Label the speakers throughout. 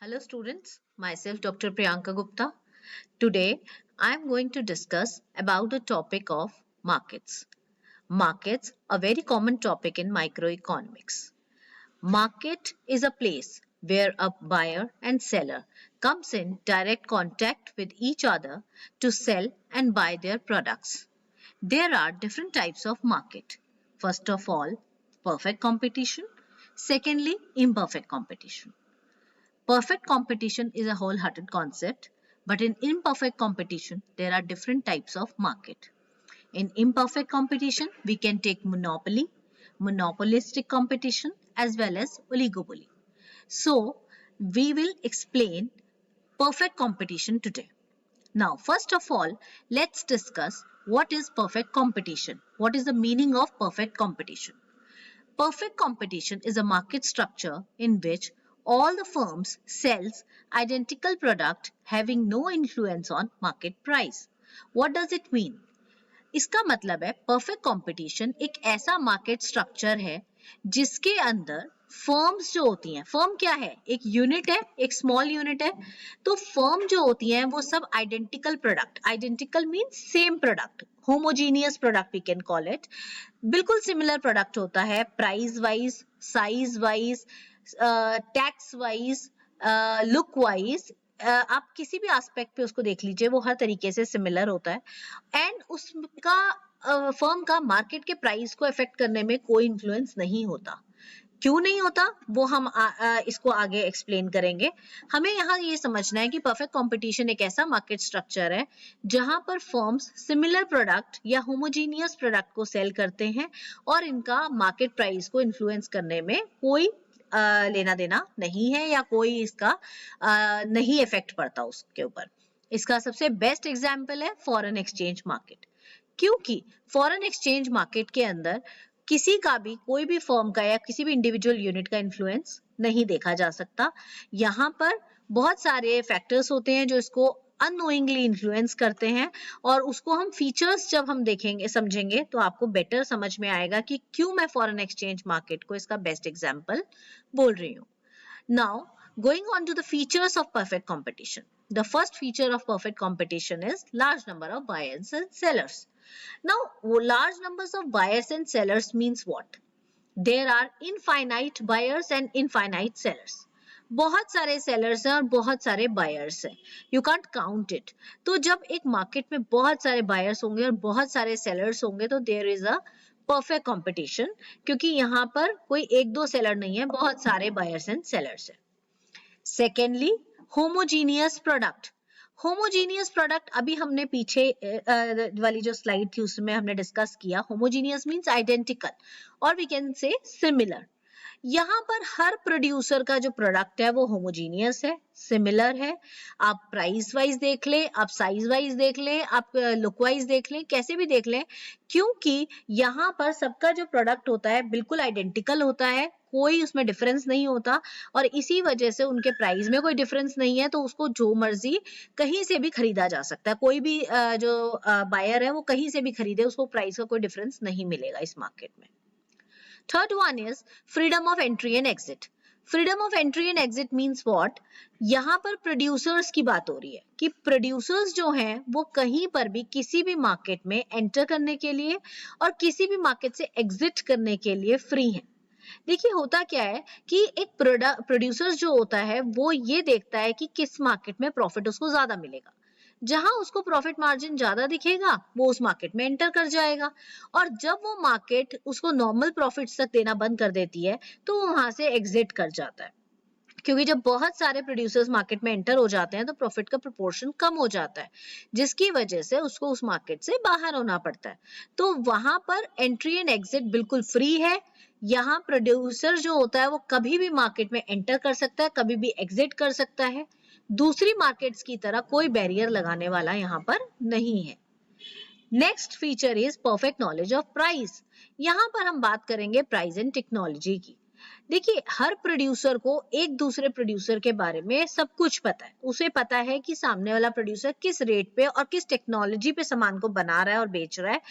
Speaker 1: Hello students, myself Dr. Priyanka Gupta. Today I am going to discuss about the topic of markets. Markets, a very common topic in microeconomics. Market is a place where a buyer and seller comes in direct contact with each other to sell and buy their products. There are different types of market. First of all, perfect competition. Secondly, imperfect competition. Perfect competition is a wholehearted concept, but in imperfect competition, there are different types of market. In imperfect competition, we can take monopoly, monopolistic competition, as well as oligopoly. So, we will explain perfect competition today. Now, first of all, let's discuss what is perfect competition. What is the meaning of perfect competition? Perfect competition is a market structure in which all the firms sells identical product having no influence on market price. What does it mean? इसका मतलब है perfect competition एक ऐसा market structure है जिसके अंदर firms जो होती हैं, फर्म क्या है? एक यूनिट है, एक स्मॉल यूनिट है. तो फर्म जो होती हैं वो सब identical product, identical means same product, homogeneous product we can call it, बिल्कुल सिमिलर प्रोडक्ट होता है price wise, size wise, tax wise, look wise. आप किसी भी एस्पेक्ट पे उसको देख लीजिए, वो हर तरीके से सिमिलर होता है एंड उसका फर्म का मार्केट के प्राइस को अफेक्ट करने में कोई इन्फ्लुएंस नहीं होता. क्यों नहीं होता वो हम इसको आगे एक्सप्लेन करेंगे. हमें यहाँ ये समझना है कि परफेक्ट कंपटीशन एक ऐसा मार्केट स्ट्रक्चर है जहां पर फर्म्स सिमिलर प्रोडक्ट या होमोजीनियस प्रोडक्ट को सेल करते हैं और इनका मार्केट प्राइस को इन्फ्लुएंस करने में कोई लेना देना नहीं है या कोई इसका नहीं इफेक्ट पड़ता उसके ऊपर. इसका सबसे बेस्ट एग्जाम्पल है फॉरेन एक्सचेंज मार्केट, क्योंकि फॉरेन एक्सचेंज मार्केट के अंदर किसी का भी, कोई भी फर्म का या किसी भी इंडिविजुअल यूनिट का इन्फ्लुएंस नहीं देखा जा सकता. यहाँ पर बहुत सारे फैक्टर्स होते हैं जो इसको अननोइंगली इन्फ्लुएंस करते हैं और उसको हम फीचर्स जब हम देखेंगे, समझेंगे, तो आपको बेटर समझ में आएगा कि क्यों मैं फॉरेन एक्सचेंज मार्केट को इसका बेस्ट एग्जाम्पल बोल रही हूँ. Now, going on to the features of perfect competition. The first feature of perfect competition is large number of buyers and sellers. Now, large numbers of buyers and sellers means what? There are infinite buyers and infinite sellers. बहुत सारे sellers हैं और बहुत सारे buyers हैं. You can't count it. तो जब एक मार्केट में बहुत सारे बायर्स होंगे और बहुत सारे सेलर्स होंगे तो there is a perfect competition, क्योंकि यहाँ पर कोई एक दो सेलर नहीं है, बहुत सारे बायर्स एंड सेलर्स हैं. Secondly, homogeneous product. Homogeneous product अभी हमने पीछे वाली जो स्लाइड थी उसमें हमने डिस्कस किया. होमोजीनियस मीन्स आइडेंटिकल और वी कैन से सिमिलर. यहाँ पर हर प्रोड्यूसर का जो प्रोडक्ट है वो होमोजीनियस है, सिमिलर है. आप प्राइस वाइज देख लें, आप साइज वाइज देख लें, आप लुक वाइज देख लें, कैसे भी देख लें, क्योंकि यहाँ पर सबका जो प्रोडक्ट होता है बिल्कुल आइडेंटिकल होता है, कोई उसमें डिफरेंस नहीं होता और इसी वजह से उनके प्राइस में कोई डिफरेंस नहीं है, तो उसको जो मर्जी कहीं से भी खरीदा जा सकता है. कोई भी जो बायर है वो कहीं से भी खरीदे, उसको प्राइस का कोई डिफरेंस नहीं मिलेगा इस मार्केट में. Third one is freedom of entry and exit. Freedom of entry and exit means what? यहाँ पर प्रोड्यूसर्स की बात हो रही है कि प्रोड्यूसर्स जो हैं वो कहीं पर भी किसी भी मार्केट में एंटर करने के लिए और किसी भी मार्केट से एग्जिट करने के लिए फ्री हैं. देखिए होता क्या है कि एक प्रोड्यूसर जो होता है वो ये देखता है कि किस मार्केट में प्रॉफिट उसको ज्यादा मिलेगा. जहां उसको प्रॉफिट मार्जिन ज्यादा दिखेगा वो उस मार्केट में एंटर कर जाएगा और जब वो मार्केट उसको नॉर्मल प्रॉफिट्स तक देना बंद कर देती है तो वो वहां से एग्जिट कर जाता है. क्योंकि जब बहुत सारे प्रोड्यूसर्स मार्केट में एंटर हो जाते हैं तो प्रॉफिट का प्रोपोर्शन कम हो जाता है, जिसकी वजह से उसको उस मार्केट से बाहर होना पड़ता है. तो वहां पर एंट्री एंड एग्जिट बिल्कुल फ्री है. यहाँ प्रोड्यूसर जो होता है वो कभी भी मार्केट में एंटर कर सकता है, कभी भी एग्जिट कर सकता है. दूसरी मार्केट्स की तरह कोई बैरियर लगाने वाला यहाँ पर नहीं है. Next feature is perfect knowledge of price. यहाँ पर हम बात करेंगे प्राइस एंड टेक्नोलॉजी की. देखिए, हर प्रोड्यूसर को एक दूसरे प्रोड्यूसर के बारे में सब कुछ पता है। उसे पता है कि सामने वाला प्रोड्यूसर किस रेट पे और किस टेक्नोलॉजी पे सामान को बना रहा है और बेच रहा है।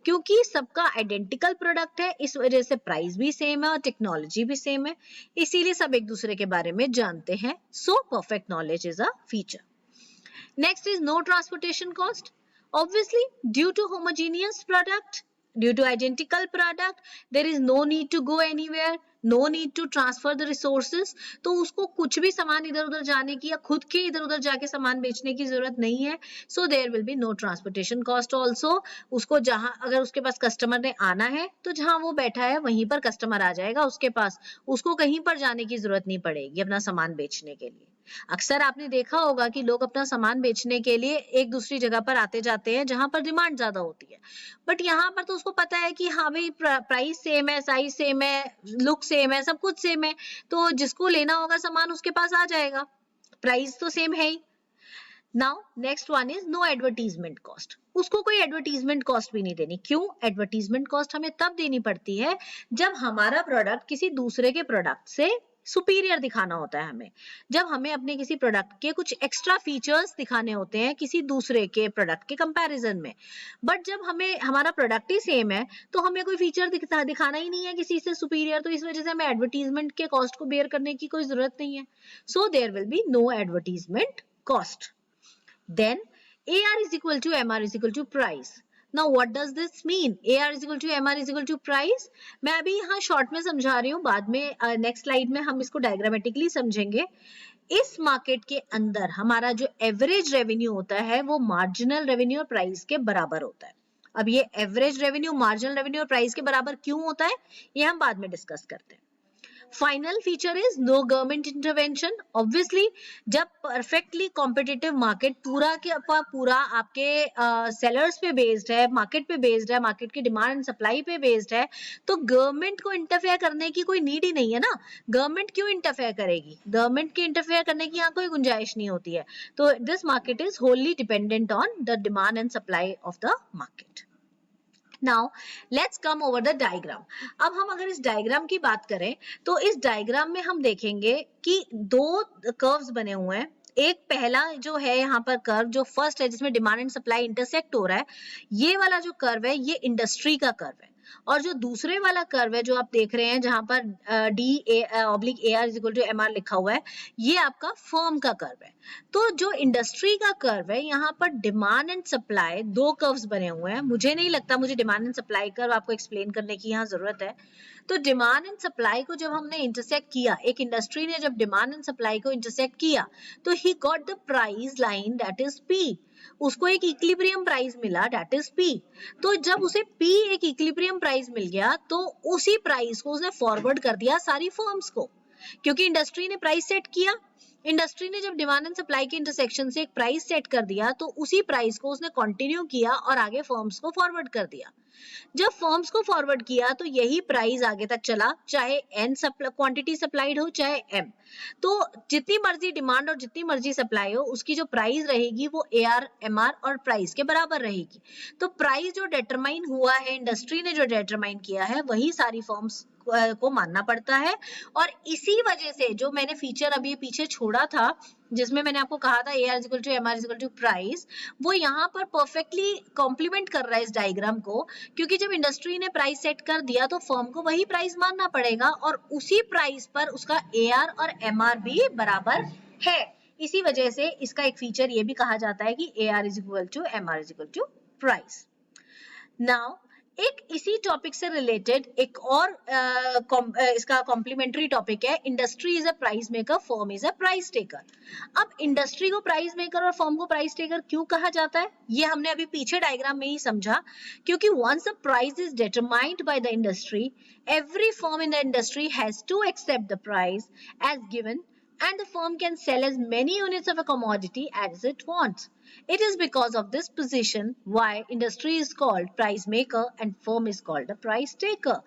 Speaker 1: क्योंकि सबका आइडेंटिकल प्रोडक्ट है, इस वजह से प्राइस भी सेम है और टेक्नोलॉजी भी सेम है। इसीलिए सब एक दूसरे के बारे में जानते हैं। So perfect knowledge is a feature. Next is no transportation cost. Obviously, due to homogeneous product, due to identical product, there is no need to go anywhere, no need to transfer the resources. तो उसको कुछ भी सामान इधर उधर जाने की या खुद के इधर उधर जाके सामान बेचने की जरूरत नहीं है. So there will be no transportation cost also. उसको जहां अगर उसके पास कस्टमर ने आना है तो जहां वो बैठा है वहीं पर कस्टमर आ जाएगा उसके पास. उसको कहीं पर जाने की जरूरत नहीं पड़ेगी अपना सामान बेचने के लिए. अक्सर आपने देखा होगा कि लोग अपना सामान बेचने के लिए एक दूसरी जगह पर आते जाते हैं जहां पर डिमांड ज्यादा होती है. बट यहाँ पर तो उसको पता है कि हाँ भाई प्राइस सेम है, साइज सेम है, लुक सेम है, सब कुछ सेम है. तो जिसको लेना होगा सामान उसके पास आ जाएगा. प्राइस तो सेम है ही. Now next one is no advertisement cost. उसको कोई एडवर्टीजमेंट कॉस्ट भी नहीं देनी. क्यों? एडवर्टीजमेंट कॉस्ट हमें तब देनी पड़ती है जब हमारा प्रोडक्ट किसी दूसरे के प्रोडक्ट से सुपीरियर दिखाना होता है हमें. जब हमें अपने किसी प्रोडक्ट के कुछ एक्स्ट्रा फीचर्स दिखाने होते हैं किसी दूसरे के प्रोडक्ट के कंपैरिजन में. बट जब हमें हमारा प्रोडक्ट ही सेम है तो हमें कोई फीचर दिखाना ही नहीं है किसी से सुपीरियर. तो इस वजह से हमें एडवर्टीजमेंट के कॉस्ट को बेयर करने की कोई जरूरत नहीं है. So there will be no advertisement cost. Then AR is equal to MR is equal to price. Now what does this mean? AR is equal to MR is equal to price. मैं अभी यहाँ short में समझा रही हूँ, बाद में next slide में हम इसको डायग्रामेटिकली समझेंगे. इस मार्केट के अंदर हमारा जो एवरेज रेवेन्यू होता है वो मार्जिनल रेवेन्यू और प्राइस के बराबर होता है. अब ये एवरेज रेवेन्यू, मार्जिनल रेवेन्यू और प्राइस के बराबर क्यों होता है ये हम बाद में डिस्कस करते हैं. Final feature is no government intervention. Obviously जब परफेक्टली कॉम्पिटिटिव मार्केट पूरा के पूरा आपके सेलर्स पे बेस्ड है, मार्केट पे बेस्ड है, मार्केट की डिमांड एंड सप्लाई पे बेस्ड है, तो गवर्नमेंट को इंटरफेयर करने की कोई नीड ही नहीं है ना. गवर्नमेंट क्यों इंटरफेयर करेगी? गवर्नमेंट की इंटरफेयर करने की यहाँ कोई गुंजाइश नहीं होती है. तो this market is Holi dependent on the demand and supply of the market. Now let's come over the diagram. अब हम अगर इस डायग्राम की बात करें तो इस डायग्राम में हम देखेंगे कि दो कर्व्स बने हुए हैं. एक पहला जो है यहाँ पर कर्व जो फर्स्ट है जिसमें डिमांड एंड सप्लाई इंटरसेक्ट हो रहा है, ये वाला जो कर्व है ये इंडस्ट्री का कर्व है. और जो दूसरे वाला कर्व है जो आप देख रहे हैं जहां पर D/AR is equal to MR लिखा हुआ है, ये आपका फर्म का कर्व है. तो जो इंडस्ट्री का कर्व है यहाँ पर डिमांड एंड सप्लाई दो कर्व्स बने हुए हैं. मुझे नहीं लगता मुझे डिमांड एंड सप्लाई कर्व आपको एक्सप्लेन करने की यहाँ जरूरत है. तो डिमांड एंड सप्लाई को जब हमने इंटरसेक्ट किया, एक इंडस्ट्री ने जब डिमांड एंड सप्लाई को इंटरसेक्ट किया, तो he got the price line that is P. उसको एक इक्विलिब्रियम प्राइस मिला दैट इज P. तो जब उसे P एक इक्विलिब्रियम प्राइस मिल गया तो उसी प्राइस को उसने फॉरवर्ड कर दिया सारी फर्म्स को. क्योंकि इंडस्ट्री ने प्राइस सेट किया, इंडस्ट्री ने जब डिमांड एंड सप्लाई के इंटरसेक्शन से एक प्राइस सेट कर दिया तो उसी प्राइस को उसने कंटिन्यू किया और आगे फर्म्स को फॉरवर्ड कर दिया. जब फर्म्स को फॉरवर्ड किया तो यही प्राइस आगे तक चला, चाहे n क्वांटिटी सप्लाइड हो चाहे m. तो जितनी मर्जी डिमांड और जितनी मर्जी सप्लाई हो उसकी जो प्राइस रहेगी वो AR, MR और प्राइस के बराबर रहेगी. तो प्राइस जो डिटरमाइन हुआ है, इंडस्ट्री ने जो डिटरमाइन किया है, वही सारी फर्म्स को मानना पड़ता है. और इसी वजह से जो मैंने फीचर अभी पीछे छोड़ा था जिसमें मैंने आपको कहा था AR equal to MR equal to price, वो यहाँ पर परफेक्टली कॉम्प्लीमेंट कर रहा है इस डायग्राम को. क्योंकि जब इंडस्ट्री ने प्राइस सेट कर दिया तो फर्म को वही प्राइस मानना पड़ेगा और उसी प्राइस पर उसका AR और MR भी बराबर है. इसी वजह से इसका एक फीचर ये भी कहा जाता है कि AR is equal to MR is equal to price. Now एक इसी टॉपिक से रिलेटेड एक और इसका कॉम्प्लीमेंट्री टॉपिक है, industry is a price maker, firm is a price taker. अब इंडस्ट्री को प्राइस मेकर और फर्म को प्राइस टेकर क्यों कहा जाता है ये हमने अभी पीछे डायग्राम में ही समझा. क्योंकि once a price is determined by the industry, every firm in the industry has to accept the price as given and the firm can sell as many units of a commodity as it wants. It is because of this position why industry is called price maker and firm is called a price taker.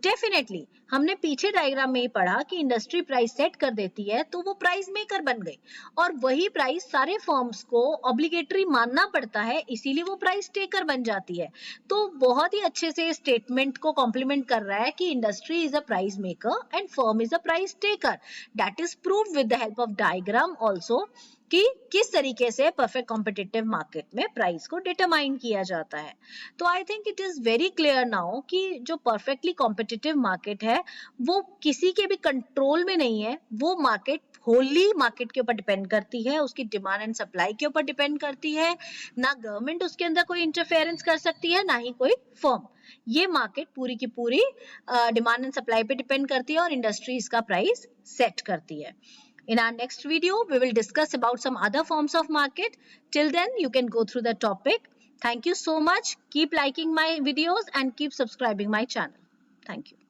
Speaker 1: Definitely हमने पीछे diagram में ही पढ़ा कि industry price set कर देती है तो वो प्राइस मेकर बन गई और वही प्राइस सारे फर्म्स को ऑब्लिगेटरी मानना पड़ता है, इसीलिए वो प्राइस टेकर बन जाती है। तो बहुत ही अच्छे से स्टेटमेंट को कॉम्प्लीमेंट कर रहा है कि industry is a price maker and firm is a price taker. That is proved with the help of diagram also कि किस तरीके से परफेक्ट कॉम्पिटिटिव मार्केट में प्राइस को डिटरमाइन किया जाता है। तो I think it is very clear now कि जो परफेक्टली कॉम्पिटिटिव मार्केट है वो किसी के भी कंट्रोल में नहीं है। वो मार्केट होली मार्केट के ऊपर डिपेंड करती है, उसकी डिमांड एंड सप्लाई के ऊपर डिपेंड करती है। ना गवर्नमेंट उसके अंदर कोई इंटरफेरेंस कर सकती है, ना ही कोई फर्म। ये मार्केट पूरी की पूरी डिमांड एंड सप्लाई पे डिपेंड करती है और इंडस्ट्री इसका प्राइस सेट करती है। In our next video, we will discuss about some other forms of market. Till then, you can go through the topic. Thank you so much. Keep liking my videos and keep subscribing my channel. Thank you.